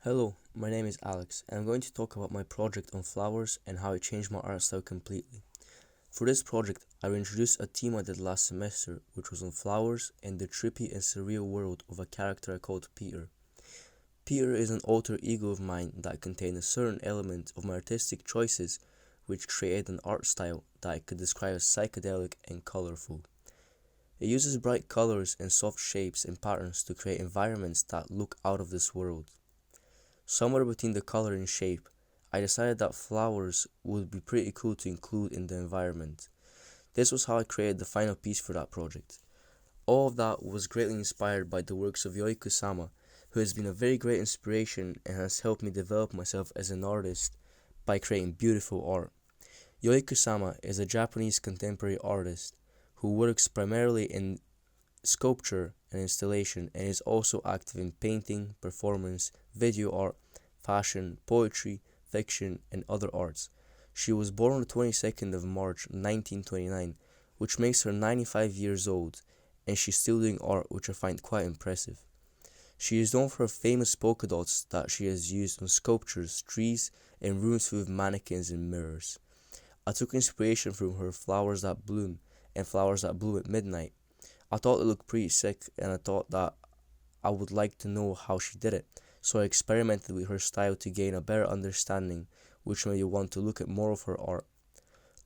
Hello, my name is Alex, and I'm going to talk about my project on flowers and how it changed my art style completely. For this project, I will introduce a theme I did last semester, which was on flowers and the trippy and surreal world of a character I called Peter. Peter is an alter ego of mine that contained a certain element of my artistic choices, which created an art style that I could describe as psychedelic and colorful. It uses bright colors and soft shapes and patterns to create environments that look out of this world. Somewhere between the color and shape, I decided that flowers would be pretty cool to include in the environment. This was how I created the final piece for that project. All of that was greatly inspired by the works of Yoi Kusama, who has been a very great inspiration and has helped me develop myself as an artist by creating beautiful art. Yoi Kusama is a Japanese contemporary artist who works primarily in sculpture and installation and is also active in painting, performance, video art, fashion, poetry, fiction, and other arts. She was born on the 22nd of March 1929, which makes her 95 years old, and she's still doing art, which I find quite impressive. She is known for her famous polka dots that she has used on sculptures, trees, and rooms filled with mannequins and mirrors. I took inspiration from her Flowers That Bloom and Flowers That Bloom at Midnight. I thought it looked pretty sick, and I thought that I would like to know how she did it, so I experimented with her style to gain a better understanding, which made me want to look at more of her art.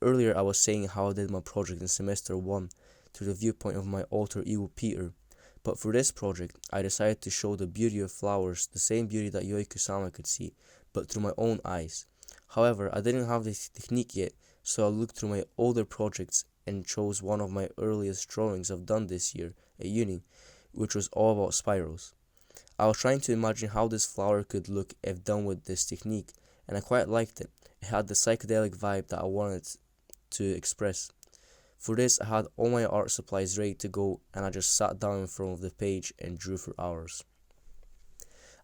Earlier, I was saying how I did my project in semester 1 through the viewpoint of my alter ego Peter, but for this project, I decided to show the beauty of flowers, the same beauty that Yoi Kusama could see, but through my own eyes. However, I didn't have this technique yet, so I looked through my older projects and chose one of my earliest drawings I've done this year at uni, which was all about spirals. I was trying to imagine how this flower could look if done with this technique, and I quite liked it. It had the psychedelic vibe that I wanted to express. For this, I had all my art supplies ready to go, and I just sat down in front of the page and drew for hours.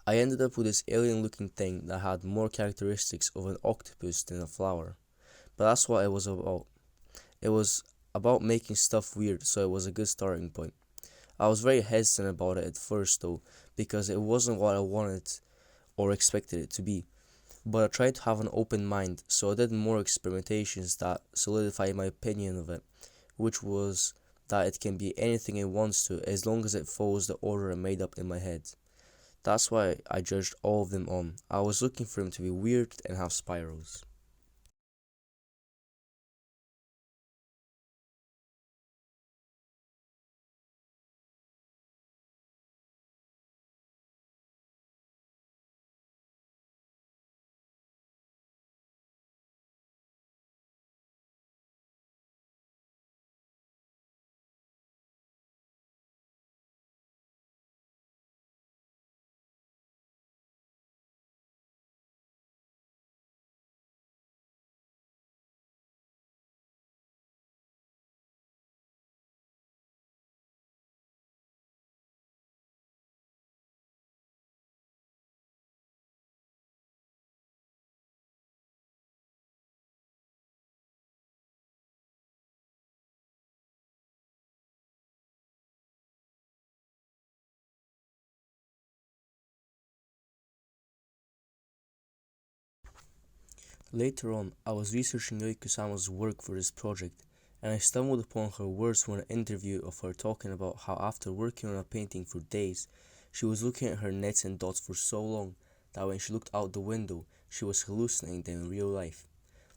I ended up with this alien looking thing that had more characteristics of an octopus than a flower. But that's what it was about. It was about making stuff weird, so it was a good starting point. I was very hesitant about it at first though, because it wasn't what I wanted or expected it to be. But I tried to have an open mind, so I did more experimentations that solidified my opinion of it, which was that it can be anything it wants to as long as it follows the order I made up in my head. That's why I judged all of them on. I was looking for them to be weird and have spirals. Later on, I was researching Yoi Kusama's work for this project, and I stumbled upon her words from an interview of her talking about how after working on a painting for days, she was looking at her nets and dots for so long that when she looked out the window, she was hallucinating them in real life.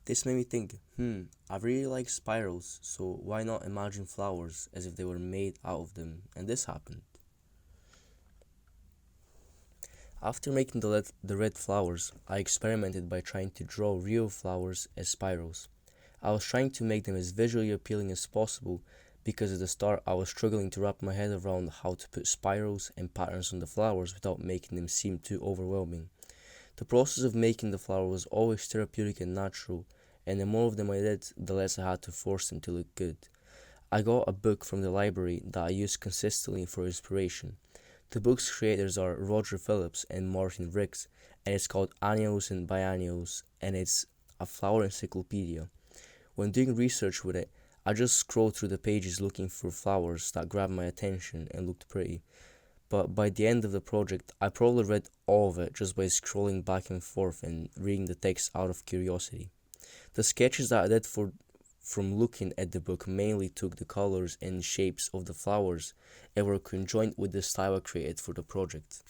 This made me think, I really like spirals, so why not imagine flowers as if they were made out of them? And this happened. After making the red flowers, I experimented by trying to draw real flowers as spirals. I was trying to make them as visually appealing as possible because at the start I was struggling to wrap my head around how to put spirals and patterns on the flowers without making them seem too overwhelming. The process of making the flower was always therapeutic and natural, and the more of them I did, the less I had to force them to look good. I got a book from the library that I used consistently for inspiration. The book's creators are Roger Phillips and Martin Ricks, and it's called Annuals and Biennials, and it's a flower encyclopedia. When doing research with it, I just scrolled through the pages looking for flowers that grabbed my attention and looked pretty. but by the end of the project, I probably read all of it just by scrolling back and forth and reading the text out of curiosity. The sketches that I did from looking at the book mainly took the colors and shapes of the flowers and were conjoined with the style I created for the project.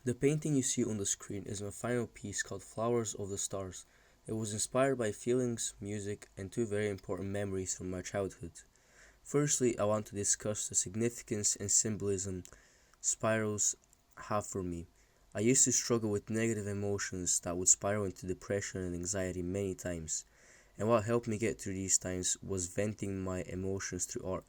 The painting you see on the screen is my final piece called Flowers of the Stars. It was inspired by feelings, music, and two very important memories from my childhood. Firstly, I want to discuss the significance and symbolism spirals have for me. I used to struggle with negative emotions that would spiral into depression and anxiety many times, and what helped me get through these times was venting my emotions through art.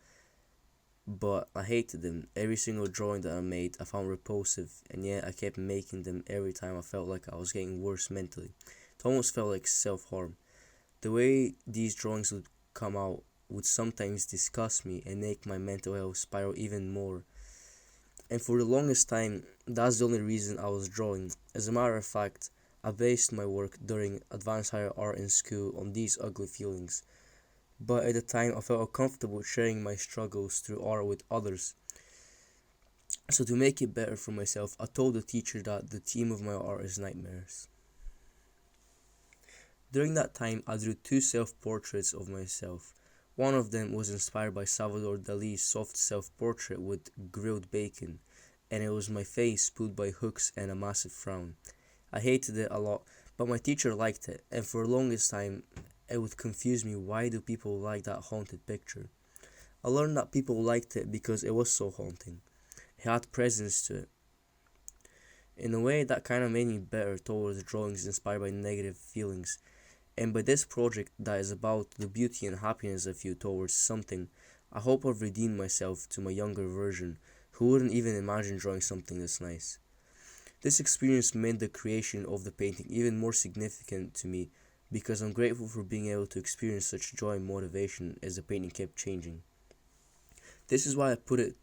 But I hated them. Every single drawing that I made, I found repulsive, and yet I kept making them every time I felt like I was getting worse mentally. It almost felt like self harm. The way these drawings would come out would sometimes disgust me and make my mental health spiral even more. And for the longest time, that's the only reason I was drawing. As a matter of fact, I based my work during advanced higher art in school on these ugly feelings. But at the time, I felt uncomfortable sharing my struggles through art with others. So to make it better for myself, I told the teacher that the theme of my art is nightmares. During that time, I drew two self-portraits of myself. One of them was inspired by Salvador Dali's soft self-portrait with grilled bacon, and it was my face pulled by hooks and a massive frown. I hated it a lot, but my teacher liked it, and for the longest time, it would confuse me why do people like that haunted picture. I learned that people liked it because it was so haunting. It had presence to it. In a way, that kind of made me better towards drawings inspired by negative feelings. And by this project that is about the beauty and happiness I feel towards something, I hope I've redeemed myself to my younger version who wouldn't even imagine drawing something this nice. This experience made the creation of the painting even more significant to me because I'm grateful for being able to experience such joy and motivation as the painting kept changing. This is why I put it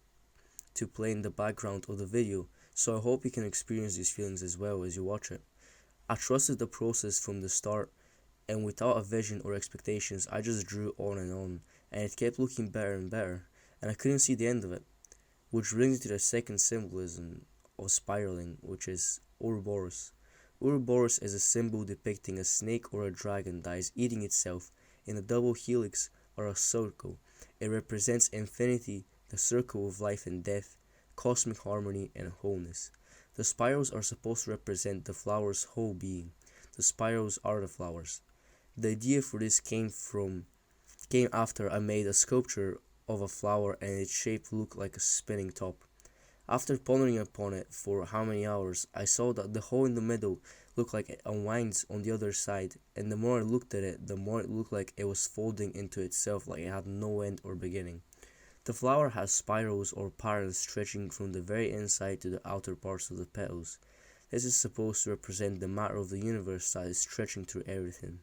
to play in the background of the video, so I hope you can experience these feelings as well as you watch it. I trusted the process from the start, and without a vision or expectations, I just drew on, and it kept looking better and better, and I couldn't see the end of it. Which brings me to the second symbolism of spiraling, which is Ouroboros. Ouroboros is a symbol depicting a snake or a dragon that is eating itself in a double helix or a circle. It represents infinity, the circle of life and death, cosmic harmony, and wholeness. The spirals are supposed to represent the flower's whole being. The spirals are the flowers. The idea for this came after I made a sculpture of a flower and its shape looked like a spinning top. After pondering upon it for how many hours, I saw that the hole in the middle looked like it unwinds on the other side, and the more I looked at it, the more it looked like it was folding into itself like it had no end or beginning. The flower has spirals or patterns stretching from the very inside to the outer parts of the petals. This is supposed to represent the matter of the universe that is stretching through everything.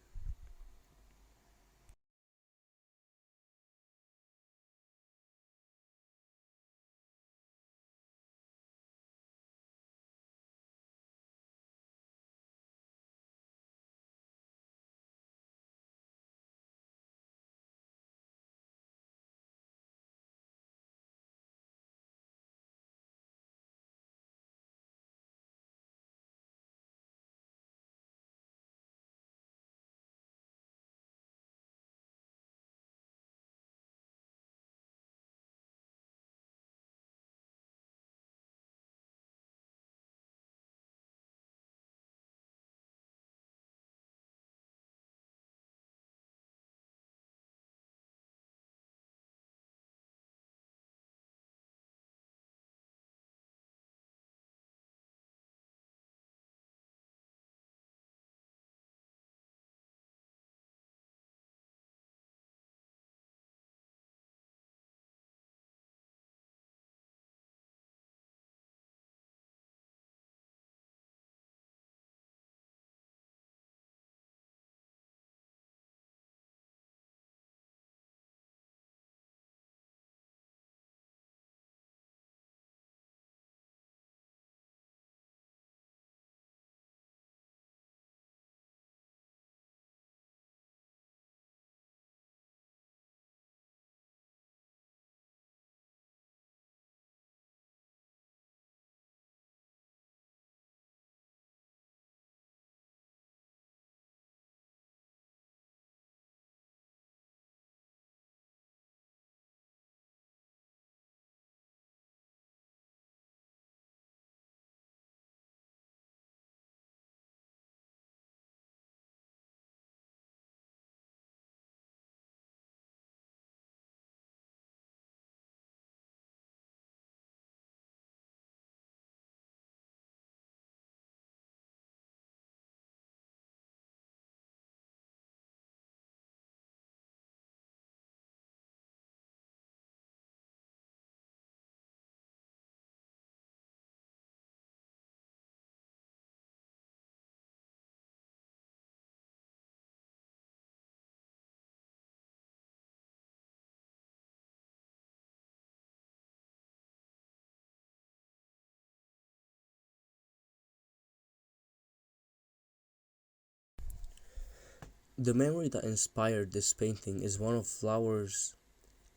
The memory that inspired this painting is one of flowers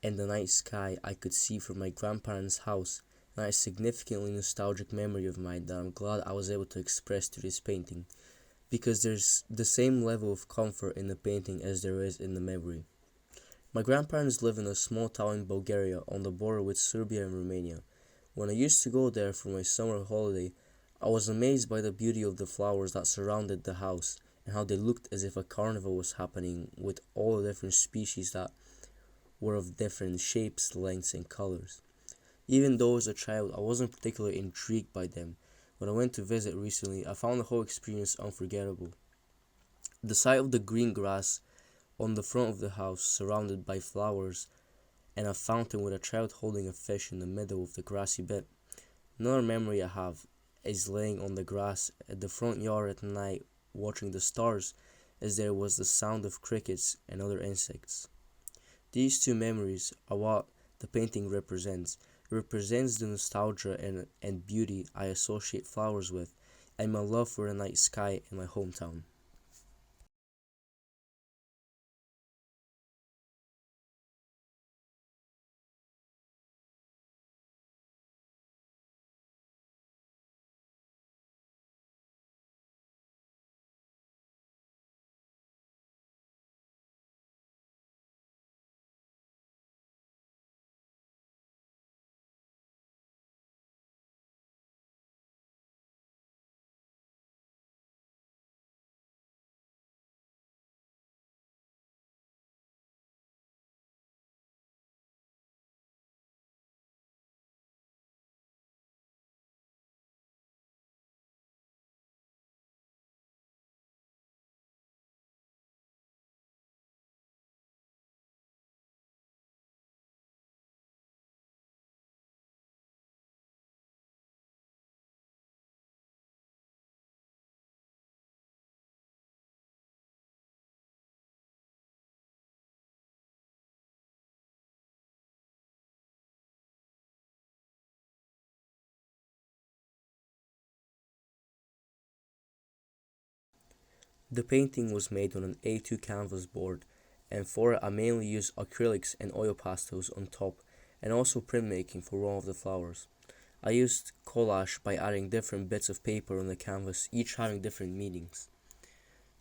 and the night sky I could see from my grandparents' house, and a significantly nostalgic memory of mine that I'm glad I was able to express through this painting, because there's the same level of comfort in the painting as there is in the memory. My grandparents live in a small town in Bulgaria on the border with Serbia and Romania. When I used to go there for my summer holiday, I was amazed by the beauty of the flowers that surrounded the house and how they looked as if a carnival was happening with all the different species that were of different shapes, lengths, and colors. Even though as a child I wasn't particularly intrigued by them, when I went to visit recently, I found the whole experience unforgettable. The sight of the green grass on the front of the house, surrounded by flowers, and a fountain with a child holding a fish in the middle of the grassy bit. Another memory I have is laying on the grass at the front yard at night watching the stars as there was the sound of crickets and other insects. These two memories are what the painting represents. It represents the nostalgia and beauty I associate flowers with, and my love for the night sky in my hometown. The painting was made on an A2 canvas board, and for it I mainly used acrylics and oil pastels on top, and also printmaking for one of the flowers. I used collage by adding different bits of paper on the canvas, each having different meanings.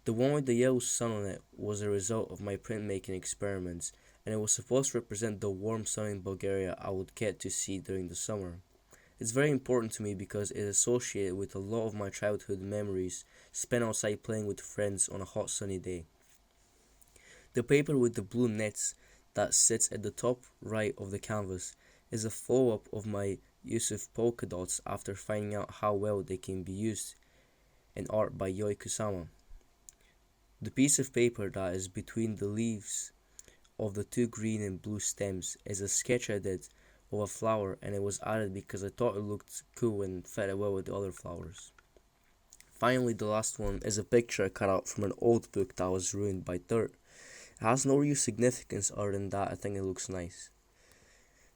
The one with the yellow sun on it was a result of my printmaking experiments, and it was supposed to represent the warm sun in Bulgaria I would get to see during the summer. It's very important to me because it is associated with a lot of my childhood memories spent outside playing with friends on a hot sunny day. The paper with the blue nets that sits at the top right of the canvas is a follow up of my use of polka dots after finding out how well they can be used in art by Yoi Kusama. The piece of paper that is between the leaves of the two green and blue stems is a sketch I did of a flower, and it was added because I thought it looked cool and fit well with the other flowers. Finally, the last one is a picture I cut out from an old book that was ruined by dirt. It has no real significance other than that I think it looks nice.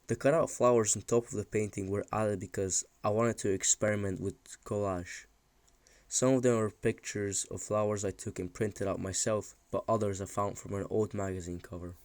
The cutout flowers on top of the painting were added because I wanted to experiment with collage. Some of them are pictures of flowers I took and printed out myself, but others I found from an old magazine cover.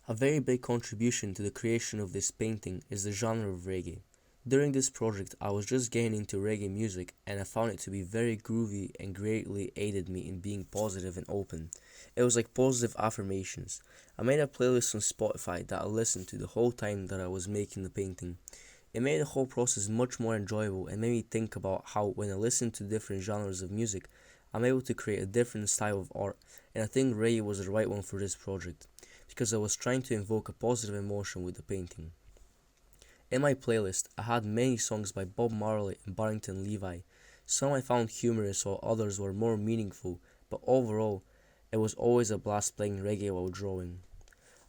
A very big contribution to the creation of this painting is the genre of reggae. During this project, I was just getting into reggae music and I found it to be very groovy and greatly aided me in being positive and open. It was like positive affirmations. I made a playlist on Spotify that I listened to the whole time that I was making the painting. It made the whole process much more enjoyable and made me think about how when I listen to different genres of music, I'm able to create a different style of art, and I think reggae was the right one for this project because I was trying to invoke a positive emotion with the painting. In my playlist, I had many songs by Bob Marley and Barrington Levy. Some I found humorous while others were more meaningful, but overall, it was always a blast playing reggae while drawing.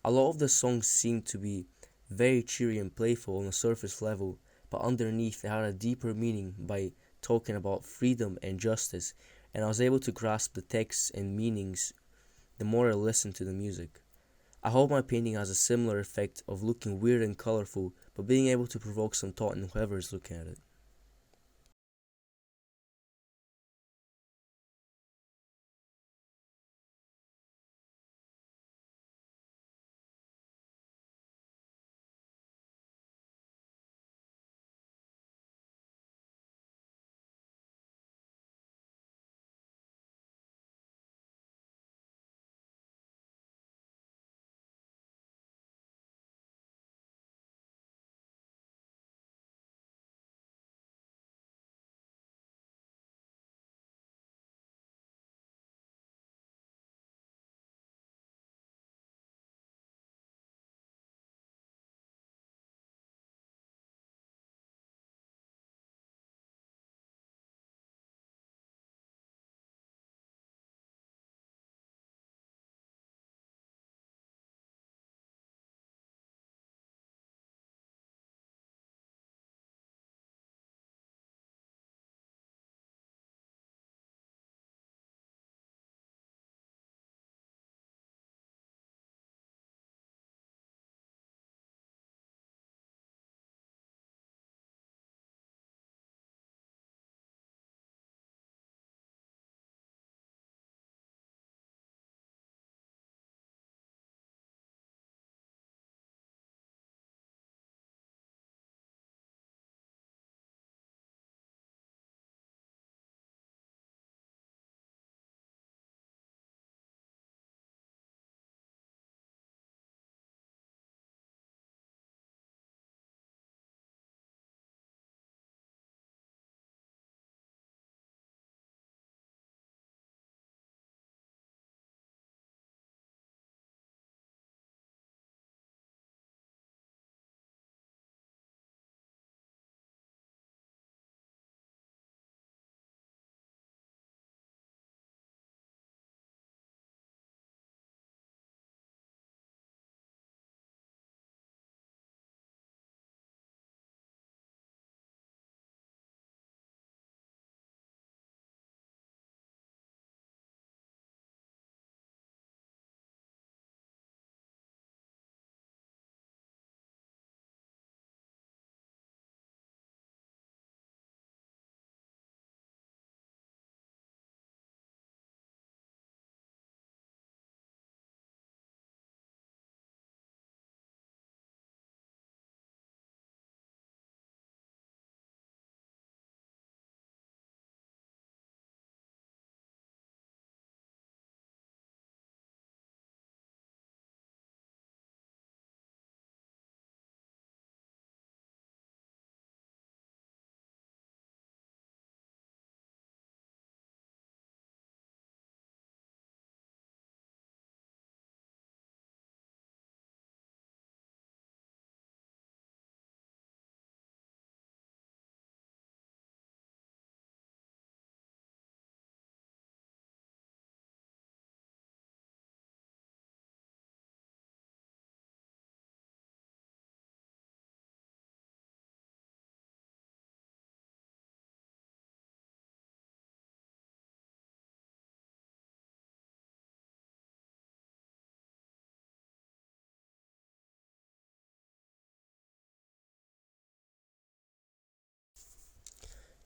A lot of the songs seemed to be very cheery and playful on a surface level, but underneath they had a deeper meaning by talking about freedom and justice, and I was able to grasp the texts and meanings the more I listened to the music. I hope my painting has a similar effect of looking weird and colorful, but being able to provoke some thought in whoever is looking at it.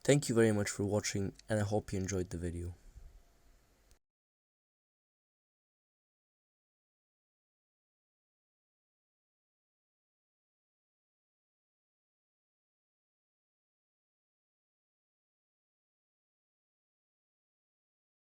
Thank you very much for watching and I hope you enjoyed the video.